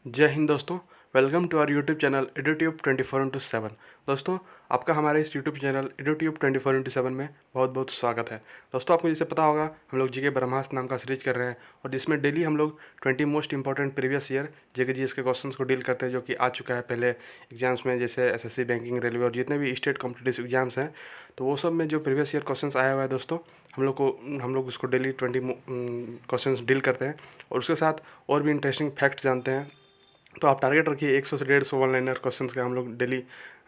जय हिंद दोस्तों। Welcome to our YouTube channel Edutube 24/7। दोस्तों, आपका हमारे इस यूट्यूब चैनल एडुट्यूब 24/7 में बहुत बहुत स्वागत है। दोस्तों, आपको जैसे पता होगा, हम लोग जीके ब्रह्मास्त्र नाम का सीरीज कर रहे हैं और जिसमें डेली हम लोग 20 most important previous year GK GS के क्वेश्चंस को डील करते हैं, जो कि आ चुका है पहले एग्जाम्स में, जैसे एसएससी, बैंकिंग, रेलवे और जितने भी स्टेट कॉम्पिटिटिव एग्जाम्स हैं। तो वो सब में जो प्रीवियस ईयर क्वेश्चंस आया हुआ है दोस्तों, हम लोग उसको डेली 20 क्वेश्चंस डील करते हैं और उसके साथ और भी इंटरेस्टिंग फैक्ट्स जानते हैं। तो आप टारगेट रखिए 100 से 150 वन लाइनर क्वेश्चंस का हम लोग डेली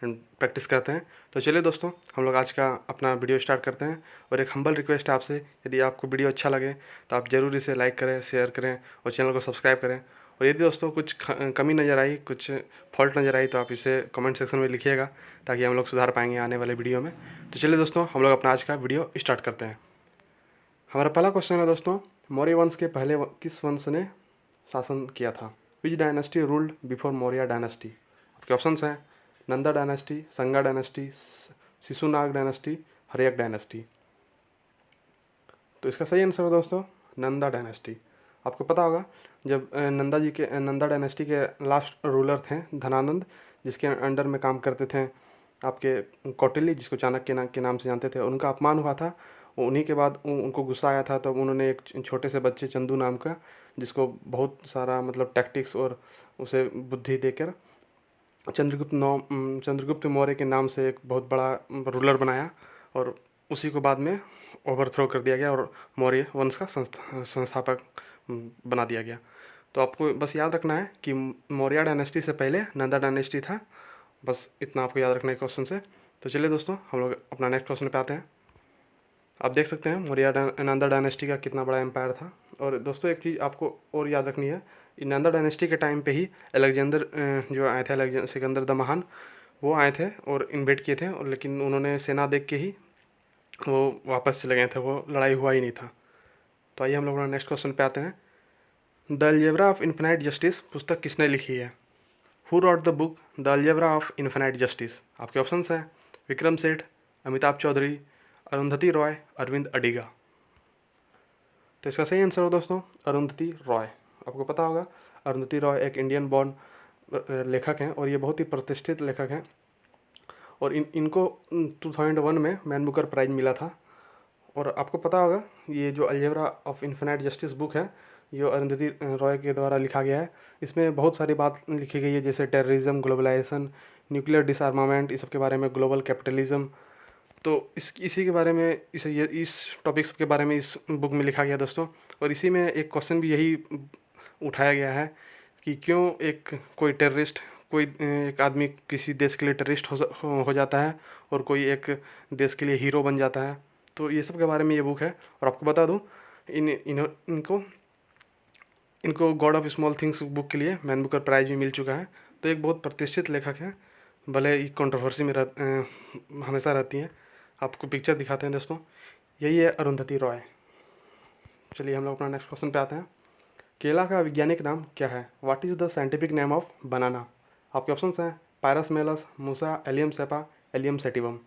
प्रैक्टिस करते हैं। तो चलिए दोस्तों, हम लोग आज का अपना वीडियो स्टार्ट करते हैं। और एक हम्बल रिक्वेस्ट है आपसे, यदि आपको वीडियो अच्छा लगे तो आप ज़रूर इसे लाइक करें, शेयर करें और चैनल को सब्सक्राइब करें। और यदि दोस्तों कुछ कमी नज़र आई, कुछ फॉल्ट नज़र आई, तो आप इसे कमेंट सेक्शन में लिखिएगा ताकि हम लोग सुधार पाएंगे आने वाले वीडियो में। तो चलिए दोस्तों, हम लोग अपना आज का वीडियो स्टार्ट करते हैं। हमारा पहला क्वेश्चन है दोस्तों, मौर्य वंश के पहले किस वंश ने शासन किया था? Which dynasty ruled before Maurya dynasty? आपके ऑप्शंस हैं Nanda dynasty, Sunga dynasty, Shishunaga dynasty, Haryanka dynasty. तो इसका सही आंसर है दोस्तों नंदा डायनेस्टी। आपको पता होगा, जब नंदा डायनेस्टी के लास्ट रूलर थे धनानंद, जिसके अंडर में काम करते थे आपके कौटिल्य, जिसको चाणक्य के नाम से जानते थे, उनका अपमान हुआ था। उन्हीं के बाद उनको गुस्सा आया था, तब उन्होंने एक छोटे से बच्चे चंदू नाम का, जिसको बहुत सारा मतलब टैक्टिक्स और उसे बुद्धि देकर चंद्रगुप्त मौर्य के नाम से एक बहुत बड़ा रूलर बनाया और उसी को बाद में ओवरथ्रो कर दिया गया और मौर्य वंश का संस्थापक बना दिया गया। तो आपको बस याद रखना है कि मौर्य डायनेस्टी से पहले नंदा डायनेस्टी था। बस इतना आपको याद रखना है क्वेश्चन से। तो चलिए दोस्तों, हम लोग अपना नेक्स्ट क्वेश्चन पे आते हैं। आप देख सकते हैं मौर्य नंदा डायनेस्टी का कितना बड़ा एम्पायर था। और दोस्तों, एक चीज़ आपको और याद रखनी है, नंदा डायनेस्टी के टाइम पे ही अलेक्जेंडर जो आए थे, सिकंदर द महान, वो आए थे और इन्वेट किए थे, और लेकिन उन्होंने सेना देख के ही वो वापस चले गए थे, वो लड़ाई हुआ ही नहीं था। तो आइए हम लोग नेक्स्ट क्वेश्चन पे आते हैं। The algebra of infinite justice पुस्तक किसने लिखी है? Who rot the book the algebra of infinite justice? आपके ऑप्शंस हैं विक्रम सेठ, अमिताभ चौधरी, अरुंधति रॉय, अरविंद अडिगा। तो इसका सही आंसर हो दोस्तों अरुंधति रॉय। आपको पता होगा, अरुंधति रॉय एक इंडियन बॉर्न लेखक हैं और ये बहुत ही प्रतिष्ठित लेखक हैं। और इनको 2001 में मैन बुकर प्राइज़ मिला था। और आपको पता होगा, ये जो algebra of infinite justice book है, ये अरुंधति रॉय के द्वारा लिखा गया है। इसमें बहुत सारी बात लिखी गई है, जैसे टेररिज्म, ग्लोबलाइजेशन, न्यूक्लियर डिसआर्मामेंट, इस सब के बारे में, ग्लोबल कैपिटलिज्म। तो इसी के बारे में, इस टॉपिक्स के बारे में इस बुक में लिखा गया दोस्तों। और इसी में एक क्वेश्चन भी यही उठाया गया है कि क्यों कोई टेररिस्ट, कोई एक आदमी किसी देश के लिए टेररिस्ट हो जाता है और कोई एक देश के लिए हीरो बन जाता है। तो ये सब के बारे में ये बुक है। और आपको बता दूं, इनको God of small things book के लिए मैन बुकर प्राइज़ भी मिल चुका है। तो एक बहुत प्रतिष्ठित लेखक है, भले ही कंट्रोवर्सी में हमेशा रहती है। आपको पिक्चर दिखाते हैं दोस्तों, यही है अरुंधति रॉय। चलिए हम लोग अपना नेक्स्ट क्वेश्चन पे आते हैं। केला का वैज्ञानिक नाम क्या है? What is the scientific name of बनाना? आपके ऑप्शंस हैं पायरस मेलस, मूसा, एलियम सेपा, एलियम सेटिवम।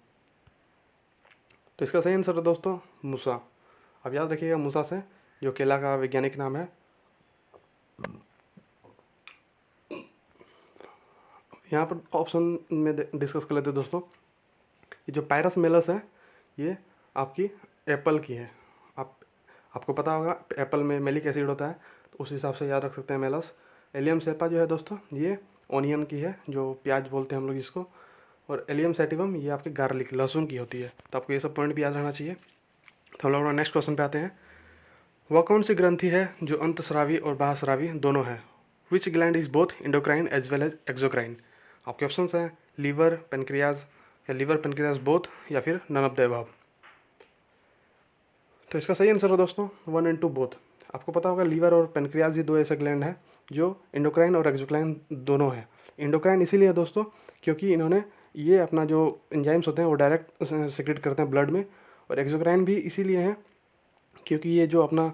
तो इसका सही आंसर है दोस्तों मूसा। आप याद रखिएगा मूसा से, जो केला का वैज्ञानिक नाम है। यहाँ पर ऑप्शन में डिस्कस कर लेते हैं दोस्तों। ये जो पायरस मेलस है, ये आपकी एप्पल की है। आपको पता होगा एप्पल में मेलिक एसिड होता है, तो उस हिसाब से याद रख सकते हैं मेलस। एलियम सेपा जो है दोस्तों, ये ऑनियन की है, जो प्याज बोलते हैं हम लोग इसको। और एलियम सेटिवम ये आपके गार्लिक, लहसुन की होती है। तो आपको ये सब पॉइंट भी याद रहना चाहिए। तो हम लोग नेक्स्ट क्वेश्चन पे आते हैं। वह कौन सी ग्रंथि है जो अंतस्रावी और बाह्यस्रावी दोनों है? Which gland is both endocrine as well as exocrine? आपके ऑप्शंस हैं लीवर, पेनक्रियाज, या लीवर पेनक्रियाज बोथ, या फिर नन ऑफ द अबव। तो इसका सही आंसर है दोस्तों 1 and 2 बोथ। आपको पता होगा लीवर और पेनक्रियाज ये दो ऐसे ग्लैंड हैं जो इंडोक्राइन और एक्सोक्राइन दोनों हैं। इंडोक्राइन इसीलिए है दोस्तों क्योंकि इन्होंने ये अपना जो एंजाइम्स होते हैं वो डायरेक्ट सिक्रेट करते हैं ब्लड में। और एक्सोक्राइन भी इसीलिए हैं क्योंकि ये जो अपना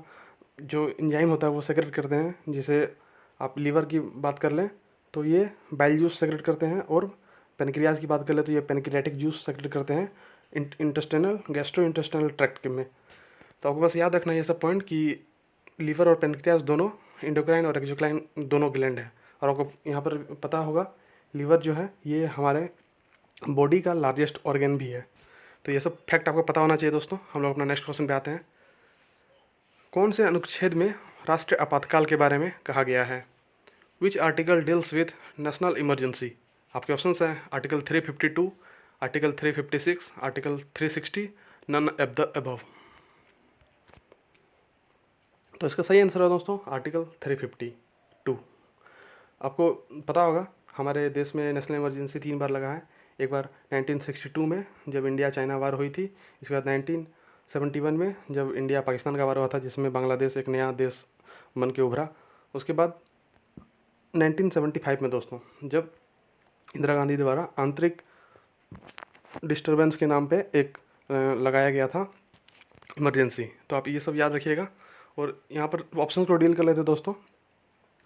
जो एंजाइम होता है वो सेक्रेट करते हैं। जैसे आप लीवर की बात कर लें तो ये बाइल जूस सेक्रेट करते हैं, और पेनक्रियाज की बात कर लें तो ये पेनक्रियाटिक जूस सेक्रेट करते हैं इंटेस्टिनल, गैस्ट्रो इंटेस्टिनल ट्रैक्ट में। तो आपको बस याद रखना है ये सब पॉइंट कि लीवर और पेनक्रियाज दोनों इंडोक्राइन और एक्सोक्राइन दोनों ग्लैंड है। और आपको यहाँ पर पता होगा लीवर जो है ये हमारे बॉडी का लार्जेस्ट ऑर्गन भी है। तो ये सब फैक्ट आपको पता होना चाहिए दोस्तों। हम लोग अपना नेक्स्ट क्वेश्चन पे आते हैं। कौन से अनुच्छेद में राष्ट्रीय आपातकाल के बारे में कहा गया है? Which article deals with national emergency? आपके ऑप्शंस हैं article 352, article 356, article 360, none of the above. तो इसका सही आंसर है दोस्तों आर्टिकल 352। आपको पता होगा हमारे देश में नेशनल इमरजेंसी 3 बार लगा है। एक बार 1962 में जब इंडिया चाइना वार हुई थी, इसके बाद 1971 में जब इंडिया पाकिस्तान का वार हुआ था, जिसमें बांग्लादेश एक नया देश बन के उभरा। उसके बाद 1975 में दोस्तों जब इंदिरा गांधी द्वारा आंतरिक डिस्टरबेंस के नाम पे एक लगाया गया था इमरजेंसी। तो आप ये सब याद रखिएगा। और यहाँ पर ऑप्शन को डील कर लेते दोस्तों।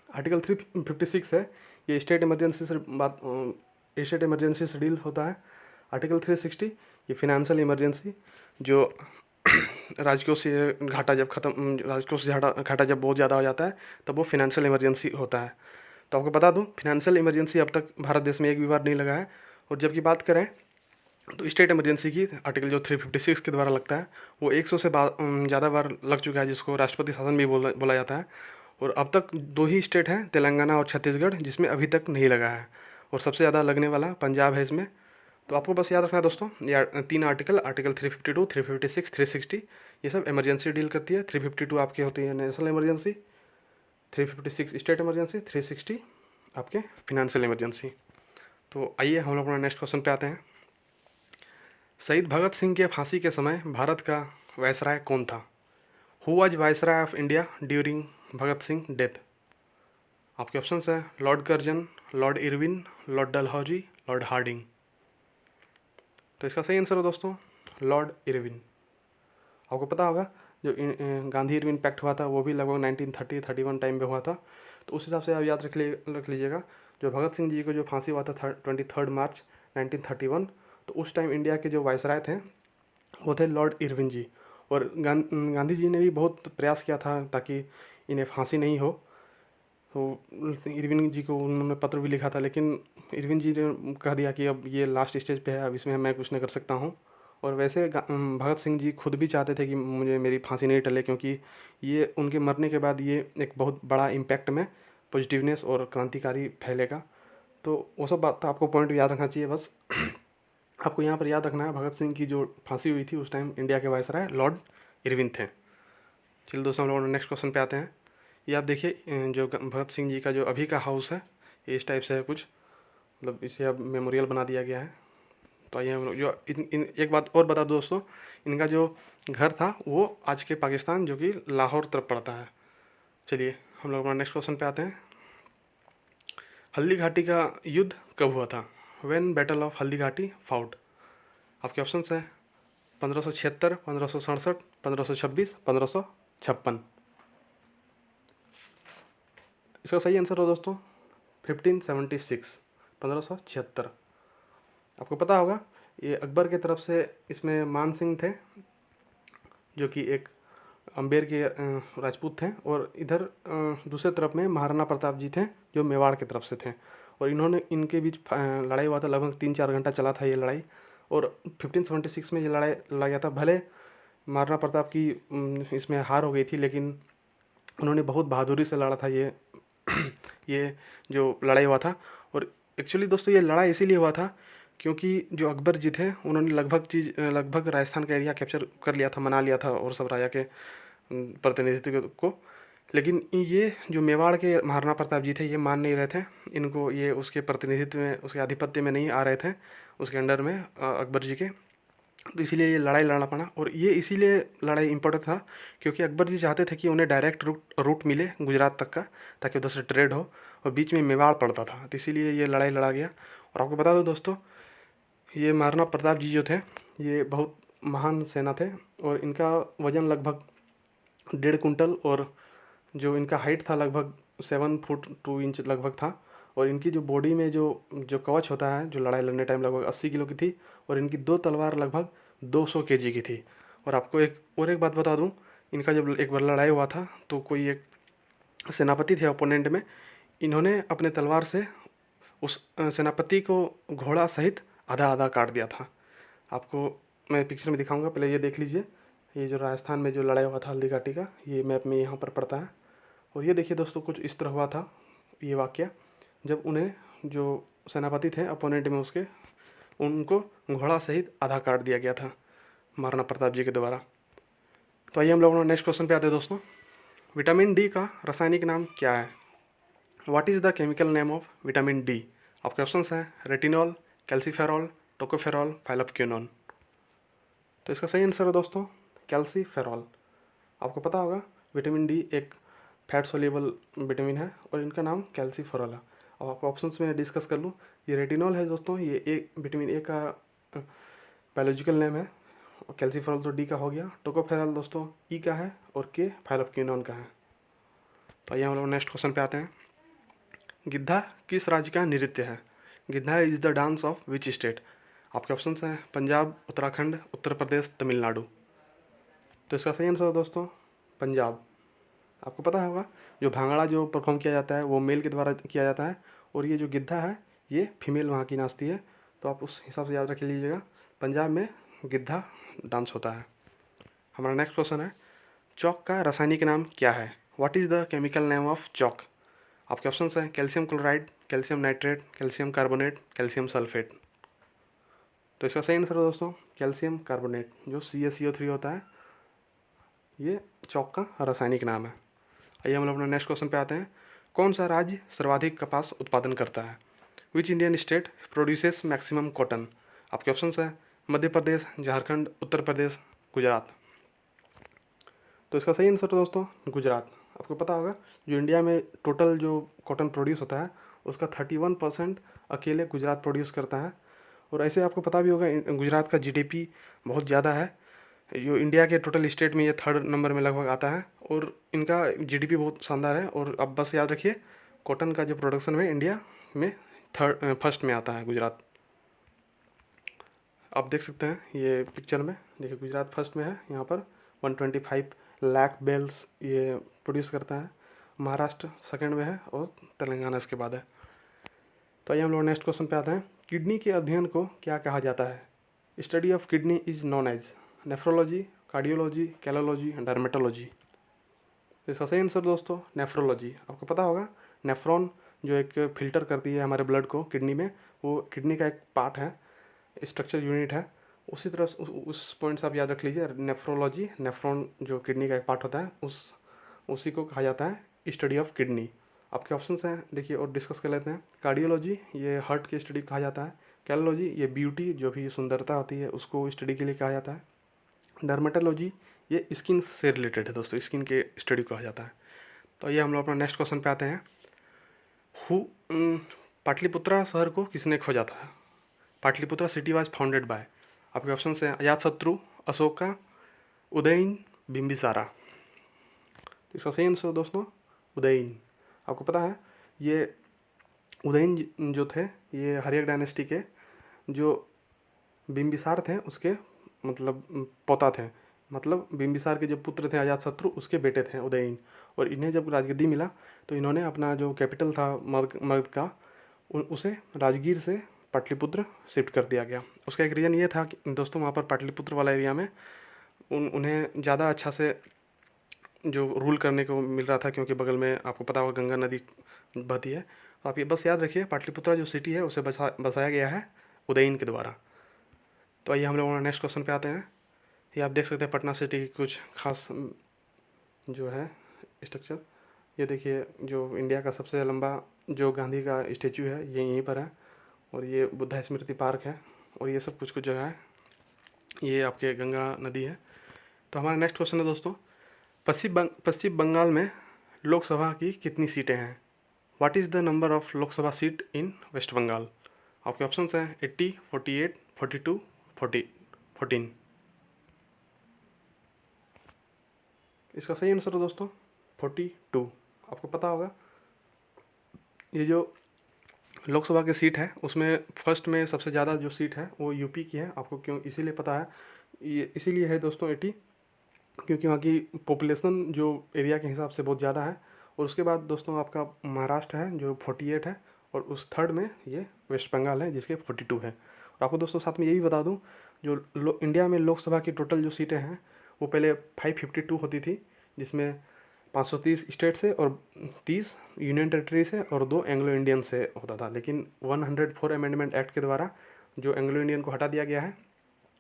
आर्टिकल 356 है, ये स्टेट इमरजेंसी से डील होता है। आर्टिकल 360 ये फिनेंशियल इमरजेंसी, जो राजकोषीय घाटा जब घाटा जब बहुत ज़्यादा हो जाता है तब वो फिनेंशियल इमरजेंसी होता है। तो आपको बता दूं फिनेंशियल इमरजेंसी अब तक भारत देश में एक भी बार नहीं लगा है। और जब की बात करें तो स्टेट इमरजेंसी की आर्टिकल जो 356 के द्वारा लगता है वो 100 से ज़्यादा बार लग चुका है, जिसको राष्ट्रपति शासन भी बोला जाता है। और अब तक 2 ही स्टेट हैं, तेलंगाना और छत्तीसगढ़, जिसमें अभी तक नहीं लगा है। और सबसे ज़्यादा लगने वाला पंजाब है इसमें। तो आपको बस याद रखना है दोस्तों, ये 3 आर्टिकल 352, 356, 360 ये सब इमरजेंसी डील करती है। 352 आपकी होती है नेशनल इमरजेंसी, 356 स्टेट इमरजेंसी, 360 आपके फिनेंशियल इमरजेंसी। तो आइए हम लोग अपना नेक्स्ट क्वेश्चन पे आते हैं। शहीद भगत सिंह के फांसी के समय भारत का वायसराय कौन था? Who was viceroy of India during Bhagat Singh death? आपके ऑप्शंस हैं Lord Curzon, Lord Irwin, Lord Dalhousie, Lord Hardinge. तो इसका सही आंसर है दोस्तों लॉर्ड इरविन। आपको पता होगा जो गांधी इरविन पैक्ट हुआ था वो भी लगभग 1930-31 टाइम पे हुआ था। तो उस हिसाब से आप याद रख लीजिएगा। जो भगत सिंह जी को जो फांसी हुआ था 23 मार्च 1931, तो उस टाइम इंडिया के जो वायसराय थे वो थे लॉर्ड इरविन जी। और गांधी जी ने भी बहुत प्रयास किया था ताकि इन्हें फांसी नहीं हो। तो इरविन जी को उन्होंने पत्र भी लिखा था, लेकिन इरविन जी ने कह दिया कि अब ये लास्ट स्टेज पे है, अब इसमें मैं कुछ नहीं कर सकता हूँ। और वैसे भगत सिंह जी खुद भी चाहते थे कि मेरी फांसी नहीं टले, क्योंकि ये उनके मरने के बाद ये एक बहुत बड़ा इम्पैक्ट में पॉजिटिवनेस और क्रांतिकारी फैलेगा। तो वो सब बात आपको पॉइंट याद रखना चाहिए। बस आपको यहाँ पर याद रखना है भगत सिंह की जो फांसी हुई थी उस टाइम इंडिया के वायसराय लॉर्ड इरविन थे। चलिए दोस्तों हम लोग नेक्स्ट क्वेश्चन पे आते हैं। ये आप देखिए जो भगत सिंह जी का जो अभी का हाउस है ये इस टाइप से है कुछ, मतलब इसे अब मेमोरियल बना दिया गया है। तो आइए हम लोग जो एक बात और बता दो दोस्तों, इनका जो घर था वो आज के पाकिस्तान जो कि लाहौर तरफ पड़ता है। चलिए हम लोग अपना नेक्स्ट क्वेश्चन पे आते हैं। हल्दी घाटी का युद्ध कब हुआ था? When battle of Haldi Ghati fought? आपके ऑप्शंस हैं 1576, 1567, 1526, 1556। इसका सही आंसर हो दोस्तों 1576, 1576। आपको पता होगा ये अकबर के तरफ से इसमें मान सिंह थे जो कि एक अम्बेर के राजपूत थे, और इधर दूसरे तरफ में महाराणा प्रताप जी थे जो मेवाड़ की तरफ से थे। और इनके बीच लड़ाई हुआ था, लगभग 3-4 घंटा चला था ये लड़ाई। और 1576 में ये लड़ाई लड़ा गया था। भले महाराणा प्रताप की इसमें हार हो गई थी, लेकिन उन्होंने बहुत बहादुरी से लड़ा था ये जो लड़ाई हुआ था। और एक्चुअली दोस्तों ये लड़ाई इसीलिए हुआ था क्योंकि जो अकबर जी थे उन्होंने लगभग राजस्थान का एरिया कैप्चर कर लिया था, मना लिया था और सब राजा के प्रतिनिधित्व को। लेकिन ये जो मेवाड़ के महाराणा प्रताप जी थे ये मान नहीं रहे थे इनको, ये उसके प्रतिनिधित्व में, उसके आधिपत्य में नहीं आ रहे थे, उसके अंडर में अकबर जी के। तो इसीलिए ये लड़ाई लड़ना पड़ा। और ये इसीलिए लड़ाई इम्पोर्टेंट था क्योंकि अकबर जी चाहते थे कि उन्हें डायरेक्ट रूट मिले गुजरात तक का, ताकि उधर से ट्रेड हो, और बीच में मेवाड़ पड़ता था, तो इसीलिए ये लड़ाई लड़ा गया। और आपको बता दो दोस्तों ये महाराणा प्रताप जी जो थे ये बहुत महान सेना थे, और इनका वज़न लगभग 1.5 कुंटल, और जो इनका हाइट था लगभग 7 फुट 2 इंच लगभग था। और इनकी जो बॉडी में जो कवच होता है जो लड़ाई लड़ने टाइम लगभग 80 किलो की थी, और इनकी 2 तलवार लगभग 200 केजी की थी। और आपको एक बात बता दूं, इनका जब एक बार लड़ाई हुआ था तो कोई एक सेनापति थे ओपोनेंट में, इन्होंने अपने तलवार से उस सेनापति को घोड़ा सहित आधा आधा काट दिया था। आपको मैं पिक्चर में दिखाऊंगा, पहले ये देख लीजिए। ये जो राजस्थान में जो लड़ाई हुआ था हल्दी घाटी का, ये मैप में यहाँ पर पड़ता है। और ये देखिए दोस्तों, कुछ इस तरह हुआ था ये वाक़या, जब उन्हें जो सेनापति थे अपोनेंट में उसके, उनको घोड़ा सहित आधा काट दिया गया था महाराणा प्रताप जी के द्वारा। तो आइए हम लोग नेक्स्ट क्वेश्चन पे आते हैं दोस्तों। विटामिन डी का रासायनिक नाम क्या है? What is the chemical name of vitamin D? आपके ऑप्शंस हैं रेटिनॉल, कैल्सीफेरॉल, टोकोफेरॉल, फाइलोक्विनोन। तो इसका सही आंसर है दोस्तों कैल्सीफेरॉल। आपको पता होगा विटामिन डी एक फैट सोल्यूबल विटामिन है और इनका नाम कैल्सीफेरॉल है। अब आपको ऑप्शंस में डिस्कस कर लूँ, ये रेटिनॉल है दोस्तों, ये एक विटामिन ए का बायोलॉजिकल नेम है, और कैल्सीफेरॉल तो डी का हो गया। टोकोफेरॉल दोस्तों ई का है, और के फाइलोक्विनोन का है। तो आइए हम लोग नेक्स्ट क्वेश्चन पे आते हैं। गिद्धा किस राज्य का नृत्य है? Giddha is the dance of which state? आपके ऑप्शंस हैं पंजाब, उत्तराखंड, उत्तर प्रदेश, तमिलनाडु। तो इसका सही आंसर है दोस्तों पंजाब। आपको पता होगा जो भांगड़ा जो परफॉर्म किया जाता है वो मेल के द्वारा किया जाता है, और ये जो गिद्धा है ये फीमेल वहाँ की नाचती है। तो आप उस हिसाब से याद रख लीजिएगा, पंजाब में गिद्धा डांस होता है। हमारा नेक्स्ट क्वेश्चन है चौक का रासायनिक नाम क्या है? What is the chemical name of chalk? आपके ऑप्शंस हैं calcium chloride, calcium nitrate, calcium carbonate, calcium sulphate. तो इसका सही आंसर है दोस्तों कैल्शियम कार्बोनेट, जो CaCO3 होता है, ये चौक का रासायनिक नाम है। आइए हम लोग अपने नेक्स्ट क्वेश्चन पे आते हैं। कौन सा राज्य सर्वाधिक कपास उत्पादन करता है? Which Indian state produces maximum cotton? आपके ऑप्शंस हैं मध्य प्रदेश, झारखंड, उत्तर प्रदेश, गुजरात। तो इसका सही आंसर है दोस्तों गुजरात। आपको पता होगा जो इंडिया में टोटल जो कॉटन प्रोड्यूस होता है उसका 31% अकेले गुजरात प्रोड्यूस करता है। और ऐसे आपको पता भी होगा गुजरात का GDP बहुत ज़्यादा है, जो इंडिया के टोटल स्टेट में ये 3rd नंबर में लगभग आता है, और इनका GDP बहुत शानदार है। और अब बस याद रखिए कॉटन का जो प्रोडक्शन में इंडिया में फर्स्ट में आता है गुजरात। आप देख सकते हैं ये पिक्चर में, देखिए गुजरात फर्स्ट में है, यहाँ पर 125 लाख बेल्स ये प्रोड्यूस करता है। महाराष्ट्र सेकंड में है और तेलंगाना इसके बाद है। तो आइए हम लोग नेक्स्ट क्वेश्चन पे आते हैं। किडनी के अध्ययन को क्या कहा जाता है? Study of kidney is known as nephrology, cardiology, calology, dermatology. तो इसका सही आंसर दोस्तों नेफ्रोलॉजी। आपको पता होगा नेफ्रॉन जो एक फिल्टर करती है हमारे ब्लड को किडनी में, वो किडनी का एक पार्ट है, स्ट्रक्चर यूनिट है। उसी तरह उस पॉइंट से आप याद रख लीजिए नेफ्रोलॉजी, नेफ्रॉन जो किडनी का एक पार्ट होता है उसी को कहा जाता है स्टडी ऑफ किडनी। आपके ऑप्शंस हैं देखिए और डिस्कस कर लेते हैं। कार्डियोलॉजी ये हार्ट की स्टडी कहा जाता है। कैलोलॉजी ये ब्यूटी जो भी सुंदरता होती है उसको स्टडी के लिए कहा जाता है। डर्मेटोलॉजी ये स्किन से रिलेटेड है दोस्तों, स्किन के स्टडी कहा जाता है। तो ये हम लोग अपना नेक्स्ट क्वेश्चन पे आते हैं। पाटलिपुत्रा शहर को किसने खोजा था? Pataliputra city was founded by. आपके ऑप्शन हैं अजातशत्रु, अशोका, उदयन, बिंबिसारा। तो इसका सही आंसर दोस्तों उदयन। आपको पता है ये उदयन जो थे ये हर्यक डायनेस्टी के जो बिंबिसार थे उसके मतलब पोता थे, मतलब बिंबिसार के जो पुत्र थे अजातशत्रु उसके बेटे थे उदयन। और इन्हें जब राजगद्दी मिला तो इन्होंने अपना जो कैपिटल था मगध का उसे राजगीर से पाटलिपुत्र शिफ्ट कर दिया गया। उसका एक रीज़न ये था कि दोस्तों वहाँ पर पाटलिपुत्र वाला एरिया में उन्हें ज़्यादा अच्छा से जो रूल करने को मिल रहा था, क्योंकि बगल में आपको पता होगा गंगा नदी बहती है। तो आप ये बस याद रखिए पाटलिपुत्रा जो सिटी है उसे बसाया गया है उदयन के द्वारा। तो आइए हम लोग नेक्स्ट क्वेश्चन पे आते हैं। ये आप देख सकते हैं पटना सिटी की कुछ खास जो है स्ट्रक्चर। ये देखिए जो इंडिया का सबसे लंबा जो गांधी का स्टेचू है ये यहीं पर है, और ये बुद्धा स्मृति पार्क है, और ये सब कुछ जो है ये आपके गंगा नदी है। तो हमारा नेक्स्ट क्वेश्चन है दोस्तों, पश्चिम बंगाल में लोकसभा की कितनी सीटें हैं? What is the number of Lok Sabha seat in West Bengal? आपके ऑप्शंस हैं 80, 48, 42, 14। इसका सही आंसर है दोस्तों 42। आपको पता होगा ये जो लोकसभा की सीट है उसमें फर्स्ट में सबसे ज़्यादा जो सीट है वो यूपी की है। आपको क्यों इसीलिए पता है, ये इसीलिए है दोस्तों 80, क्योंकि वहाँ की पॉपुलेशन जो एरिया के हिसाब से बहुत ज़्यादा है, और उसके बाद दोस्तों आपका महाराष्ट्र है जो 48 है, और उस थर्ड में ये वेस्ट बंगाल है जिसके 42 है। और आपको दोस्तों साथ में ये भी बता दूँ, जो इंडिया में लोकसभा की टोटल जो सीटें हैं वो पहले 552 होती थी, जिसमें 530 स्टेट से और 30 यूनियन टेरिटरी से और 2 एंग्लो इंडियन से होता था। लेकिन 104 अमेंडमेंट एक्ट के द्वारा जो एंग्लो इंडियन को हटा दिया गया है,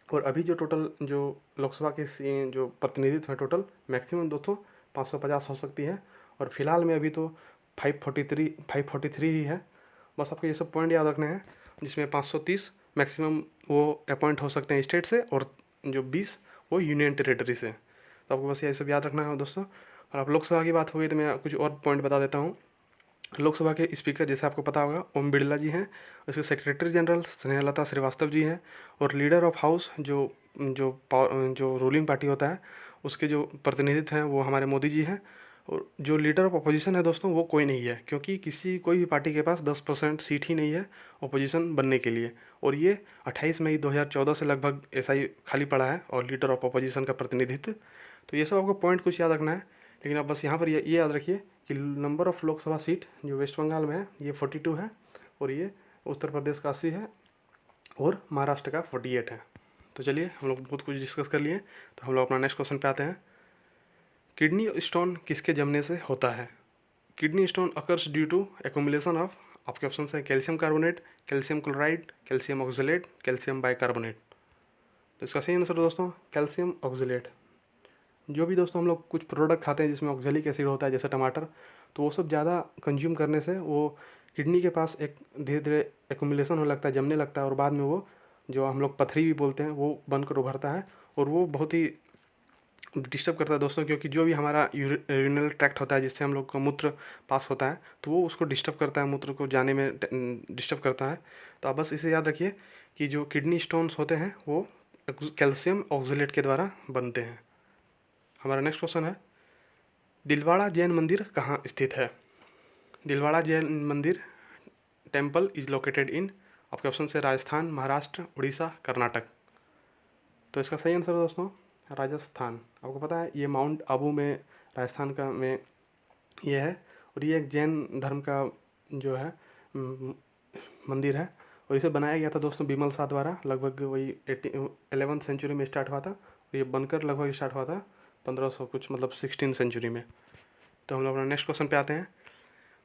और अभी जो टोटल जो लोकसभा के जो प्रतिनिधित्व है टोटल मैक्सिमम दोस्तों 550 हो सकती है, और फिलहाल में अभी तो 543 ही है। बस आपको ये सब पॉइंट याद रखने हैं, जिसमें 530 मैक्सिमम वो अपॉइंट हो सकते हैं स्टेट से, और जो 20 वो यूनियन टेरिटरी से। तो आपको बस ये सब याद रखना है दोस्तों। और अब लोकसभा की बात हो गई तो मैं कुछ और पॉइंट बता देता हूँ। लोकसभा के स्पीकर जैसे आपको पता होगा ओम बिरला जी हैं, उसके सेक्रेटरी जनरल स्नेहलता श्रीवास्तव जी हैं, और लीडर ऑफ हाउस जो जो जो रूलिंग पार्टी होता है उसके जो प्रतिनिधित्व हैं वो हमारे मोदी जी हैं। और जो लीडर ऑफ अपोजिशन है दोस्तों वो कोई नहीं है, क्योंकि कोई भी पार्टी के पास 10% सीट ही नहीं है अपोजिशन बनने के लिए। और ये 28 मई 2014 से लगभग ऐसा ही खाली पड़ा है, और लीडर ऑफ अपोजिशन का प्रतिनिधित्व। तो ये सब आपको पॉइंट कुछ याद रखना है। लेकिन अब बस यहाँ पर ये याद रखिए कि नंबर ऑफ़ लोकसभा सीट जो वेस्ट बंगाल में है ये 42 है, और ये उत्तर प्रदेश का 80 है, और महाराष्ट्र का 48 है। तो चलिए हम लोग बहुत कुछ डिस्कस कर लिए, तो हम लोग अपना नेक्स्ट क्वेश्चन पे आते हैं। किडनी स्टोन किसके जमने से होता है? Kidney stone occurs due to accumulation of, आपके ऑप्शन है calcium carbonate, calcium chloride, calcium oxalate, calcium bicarbonate. तो इसका सही आंसर दोस्तों कैल्शियम ऑक्जेलेट। जो भी दोस्तों हम लोग कुछ प्रोडक्ट खाते हैं जिसमें ऑक्जेलिक एसिड होता है जैसे टमाटर, तो वो सब ज़्यादा कंज्यूम करने से वो किडनी के पास एक धीरे धीरे एक्यूमुलेशन होने लगता है, जमने लगता है, और बाद में वो जो हम लोग पथरी भी बोलते हैं वो बनकर उभरता है, और वो बहुत ही डिस्टर्ब करता है दोस्तों। क्योंकि जो भी हमारा यूरिनल ट्रैक्ट होता है जिससे हम लोग का मूत्र पास होता है, तो वो उसको डिस्टर्ब करता है, मूत्र को जाने में डिस्टर्ब करता है। तो आप बस इसे याद रखिए कि जो किडनी स्टोन्स होते हैं वो कैल्शियम ऑक्जेलेट के द्वारा बनते हैं। हमारा नेक्स्ट क्वेश्चन है, दिलवाड़ा जैन मंदिर कहाँ स्थित है? दिलवाड़ा जैन मंदिर टेम्पल इज लोकेटेड इन, आपके ऑप्शन से राजस्थान, महाराष्ट्र, उड़ीसा, कर्नाटक। तो इसका सही आंसर है दोस्तों राजस्थान। आपको पता है ये माउंट आबू में राजस्थान का में ये है, और ये एक जैन धर्म का जो है मंदिर है, और इसे बनाया गया था दोस्तों बिमल शाह द्वारा। लगभग वही 11th सेंचुरी में स्टार्ट हुआ था, और ये बनकर लगभग स्टार्ट हुआ था 1500 कुछ, मतलब 16 सेंचुरी में। तो हम लोग अपना नेक्स्ट क्वेश्चन पे आते हैं।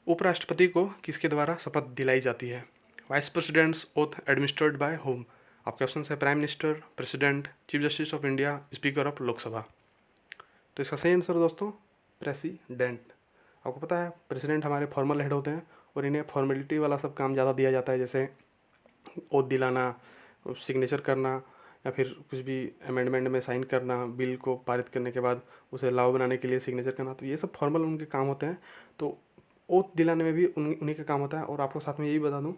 उपराष्ट्रपति को किसके द्वारा शपथ दिलाई जाती है? Vice president's oath administered by whom, आपके ऑप्शन है prime minister, president, chief justice of India, speaker of Lok Sabha. तो इसका सही आंसर दोस्तों प्रेसिडेंट। आपको पता है प्रेसिडेंट हमारे फॉर्मल हेड होते हैं, और इन्हें फॉर्मेलिटी वाला सब काम ज़्यादा दिया जाता है, जैसे ओथ दिलाना, सिग्नेचर करना, या फिर कुछ भी अमेंडमेंट में साइन करना, बिल को पारित करने के बाद उसे लॉ बनाने के लिए सिग्नेचर करना। तो ये सब फॉर्मल उनके काम होते हैं। तो ओथ दिलाने में भी उन्हीं का काम होता है। और आपको साथ में यही बता दूँ,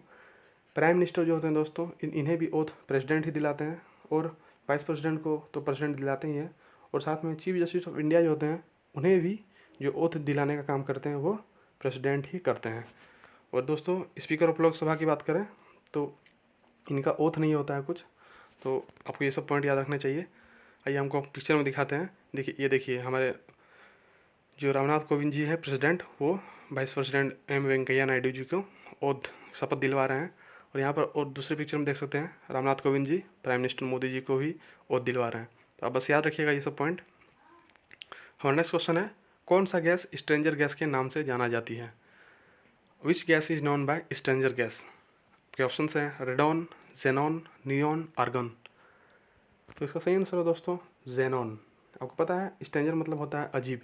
प्राइम मिनिस्टर जो होते हैं दोस्तों इन्हें भी ओथ प्रेसिडेंट ही दिलाते हैं, और वाइस प्रेसिडेंट को तो प्रेसिडेंट दिलाते ही हैं, और साथ में चीफ जस्टिस ऑफ इंडिया जो होते हैं उन्हें भी जो ओथ दिलाने का काम करते हैं वो प्रेसिडेंट ही करते हैं। और दोस्तों स्पीकर ऑफ लोकसभा की बात करें तो इनका ओथ नहीं होता है कुछ, तो आपको ये सब पॉइंट याद रखना चाहिए। आइए हमको पिक्चर में दिखाते हैं। देखिए ये देखिए हमारे जो रामनाथ कोविंद जी है प्रेसिडेंट, वो vice president M Venkaiah Naidu ji को ओथ शपथ दिलवा रहे हैं। और यहाँ पर और दूसरे पिक्चर में देख सकते हैं रामनाथ कोविंद जी प्राइम मिनिस्टर मोदी जी को भी ओथ दिलवा रहे हैं। तो आप बस याद रखिएगा ये सब पॉइंट। हमारा नेक्स्ट क्वेश्चन है, कौन सा गैस स्ट्रेंजर गैस के नाम से जाना जाती है? Which gas is known by stranger gas? आपके ऑप्शन हैं रेडॉन, जेनॉन, नियॉन, आर्गन। तो इसका सही आंसर है दोस्तों जेनॉन। आपको पता है स्ट्रेंजर मतलब होता है अजीब,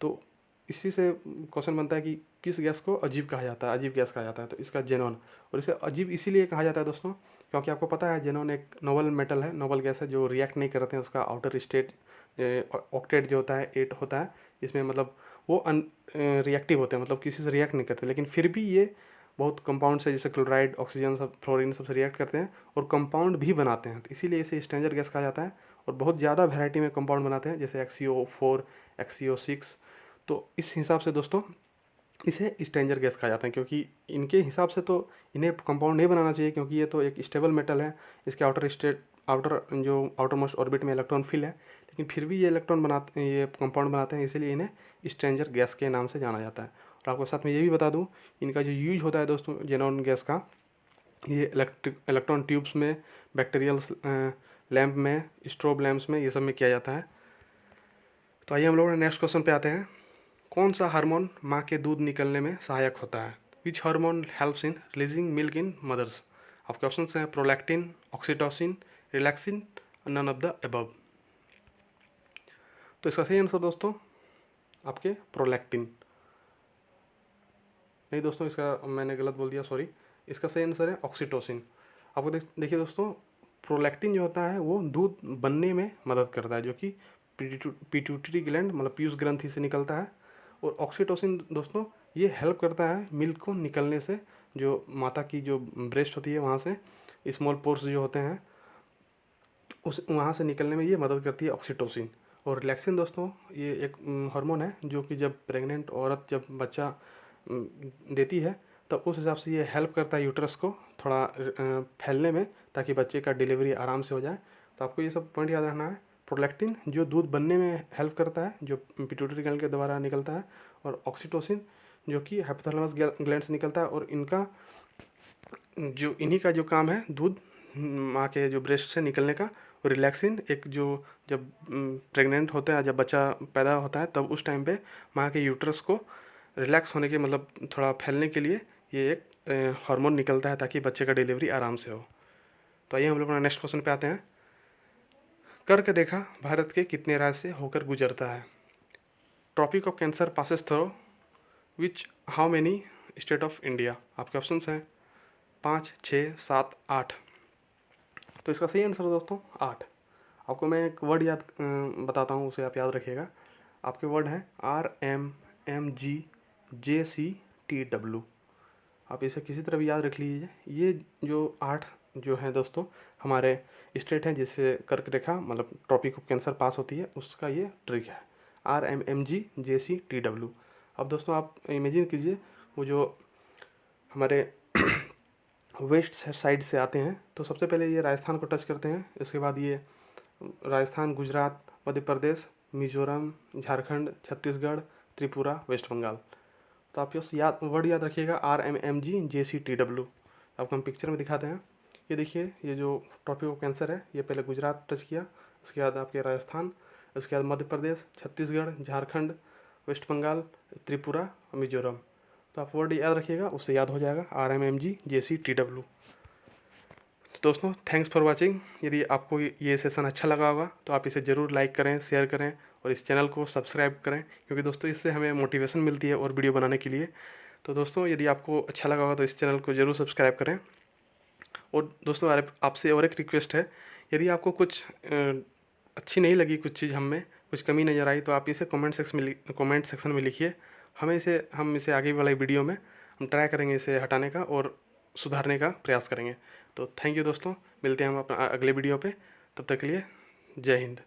तो इसी से क्वेश्चन बनता है कि किस गैस को अजीब कहा जाता है, अजीब गैस कहा जाता है, तो इसका जेनॉन। और इसे अजीब इसीलिए कहा जाता है दोस्तों क्योंकि आपको पता है जेनॉन एक नोबल मेटल है, नोबल गैस है जो रिएक्ट नहीं करते हैं। उसका आउटर स्टेट ऑक्टेट जो होता है 8 होता है, इसमें मतलब वो रिएक्टिव होते हैं, मतलब किसी से रिएक्ट नहीं करते, लेकिन फिर भी ये बहुत कंपाउंड से जैसे क्लोराइड, ऑक्सीजन, सब फ्लोरीन सबसे रिएक्ट करते हैं और कंपाउंड भी बनाते हैं। तो इसीलिए इसे स्ट्रेंजर गैस कहा जाता है। और बहुत ज़्यादा वैरायटी में कंपाउंड बनाते हैं जैसे XCO4, XCO6। तो इस हिसाब से दोस्तों इसे स्ट्रेंजर गैस कहा जाता है, क्योंकि इनके हिसाब से तो इन्हें कंपाउंड नहीं बनाना चाहिए, क्योंकि ये तो एक स्टेबल मेटल है। इसके आउटर जो आउटर मोस्ट ऑर्बिट में इलेक्ट्रॉन फिल है, लेकिन फिर भी ये कंपाउंड बनाते हैं, इसीलिए इन्हें स्ट्रेंजर गैस के नाम से जाना जाता है। और आपको साथ में ये भी बता दूँ, इनका जो यूज होता है दोस्तों जेनॉन गैस का, ये इलेक्ट्रॉन ट्यूब्स में, बैक्टीरियल लैम्प में, स्ट्रोब लैम्प्स में, ये सब में किया जाता है। तो आइए हम लोग नेक्स्ट क्वेश्चन पे आते हैं। कौन सा हार्मोन माँ के दूध निकलने में सहायक होता है? Which hormone helps in releasing milk in mothers? आपके ऑप्शन हैं prolactin, oxytocin, relaxin, none of the above. तो इसका सही आंसर दोस्तों आपके प्रोलैक्टिन। नहीं दोस्तों, इसका मैंने गलत बोल दिया, सॉरी। इसका सही आंसर है ऑक्सीटोसिन। आपको देखिए दोस्तों, प्रोलैक्टिन जो होता है वो दूध बनने में मदद करता है, जो कि पिट्यूटरी ग्लैंड मतलब पीयूष ग्रंथि से निकलता है। और ऑक्सीटोसिन दोस्तों ये हेल्प करता है मिल्क को निकलने से, जो माता की जो ब्रेस्ट होती है वहाँ से स्मॉल पोर्स जो होते हैं उस वहाँ से निकलने में ये मदद करती है ऑक्सीटोसिन। और रिलैक्सिन दोस्तों ये एक हार्मोन है जो कि जब प्रेग्नेंट औरत जब बच्चा देती है तब उस हिसाब से ये हेल्प करता है यूट्रस को थोड़ा फैलने में, ताकि बच्चे का डिलीवरी आराम से हो जाए। तो आपको ये सब पॉइंट याद रखना है। प्रोलैक्टिन जो दूध बनने में हेल्प करता है, जो पिट्यूटरी ग्लैंड के द्वारा निकलता है, और ऑक्सीटोसिन जो कि हाइपोथैलेमस ग्लैंड से निकलता है। और इनका जो इन्हीं का जो काम है दूध माँ के जो ब्रेस्ट से निकलने का। और रिलैक्सिन एक जो जब प्रेग्नेंट होता है, जब बच्चा पैदा होता है तब उस टाइम पे माँ के यूट्रस को रिलैक्स होने के मतलब थोड़ा फैलने के लिए ये एक हार्मोन निकलता है, ताकि बच्चे का डिलीवरी आराम से हो। तो आइए हम लोग नेक्स्ट क्वेश्चन पे आते हैं। कर्क रेखा भारत के कितने राज्य से होकर गुजरता है? Tropic of cancer passes through which how many state of India? आपके ऑप्शन हैं 5, 6, 7, 8। तो इसका सही आंसर है दोस्तों 8। आपको मैं एक वर्ड याद बताता हूँ, उसे आप याद रखिएगा। आपके वर्ड हैं RMMGJCTW। आप इसे किसी तरह भी याद रख लीजिए। ये जो 8 जो हैं दोस्तों हमारे स्टेट हैं जिससे कर्क रेखा मतलब ट्रॉपिक ऑफ कैंसर पास होती है, उसका ये ट्रिक है RMMGJCTW। अब दोस्तों आप इमेजिन कीजिए वो जो हमारे वेस्ट साइड से आते हैं, तो सबसे पहले ये राजस्थान को टच करते हैं, इसके बाद ये राजस्थान, गुजरात, मध्य प्रदेश, मिजोरम, झारखंड, छत्तीसगढ़, त्रिपुरा, वेस्ट बंगाल। तो आप ये वर्ड याद रखिएगा RMMGJCTW। आपको हम पिक्चर में दिखाते हैं। ये देखिए, ये जो टॉपिक ऑफ कैंसर है ये पहले गुजरात टच किया, उसके बाद आपके राजस्थान, उसके बाद मध्य प्रदेश, छत्तीसगढ़, झारखंड, वेस्ट बंगाल, त्रिपुरा, मिजोरम। तो आप वर्ड याद रखिएगा, उससे याद हो जाएगा RMMGJCTW। तो दोस्तों थैंक्स फॉर वाचिंग। यदि आपको ये सेशन अच्छा लगा होगा तो आप इसे ज़रूर लाइक करें, शेयर करें और इस चैनल को सब्सक्राइब करें, क्योंकि दोस्तों इससे हमें मोटिवेशन मिलती है और वीडियो बनाने के लिए। तो दोस्तों यदि आपको अच्छा लगा होगा तो इस चैनल को ज़रूर सब्सक्राइब करें। और दोस्तों आपसे और एक रिक्वेस्ट है, यदि आपको कुछ अच्छी नहीं लगी, कुछ चीज़ हम में कुछ कमी नज़र आई, तो आप इसे कमेंट सेक्शन में लिखिए। हम इसे आगे वाले वीडियो में हम ट्राई करेंगे इसे हटाने का और सुधारने का प्रयास करेंगे। तो थैंक यू दोस्तों, मिलते हैं हम अपना अगले वीडियो पे। तब तक के लिए जय हिंद।